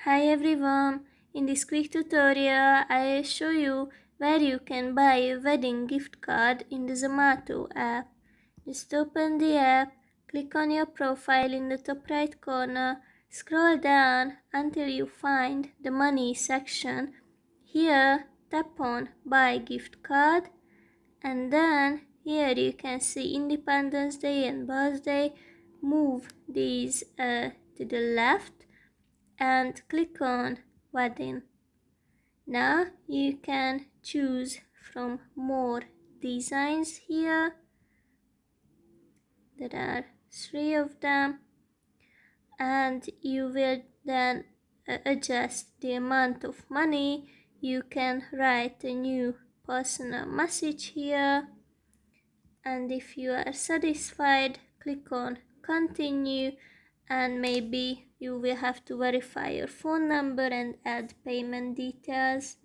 Hi everyone, in this quick tutorial I'll show you where you can buy a wedding gift card in the Zomato app. Just open the app, click on your profile in the top right corner, scroll down until you find the money section. Here tap on buy gift card, and then here you can see Independence Day and birthday. Move these to the left and click on wedding. Now you can choose from more designs here. There are 3 of them, and you will then adjust the amount of money. You can write a new personal message here, and if you are satisfied, click on continue, and maybe you will have to verify your phone number and add payment details.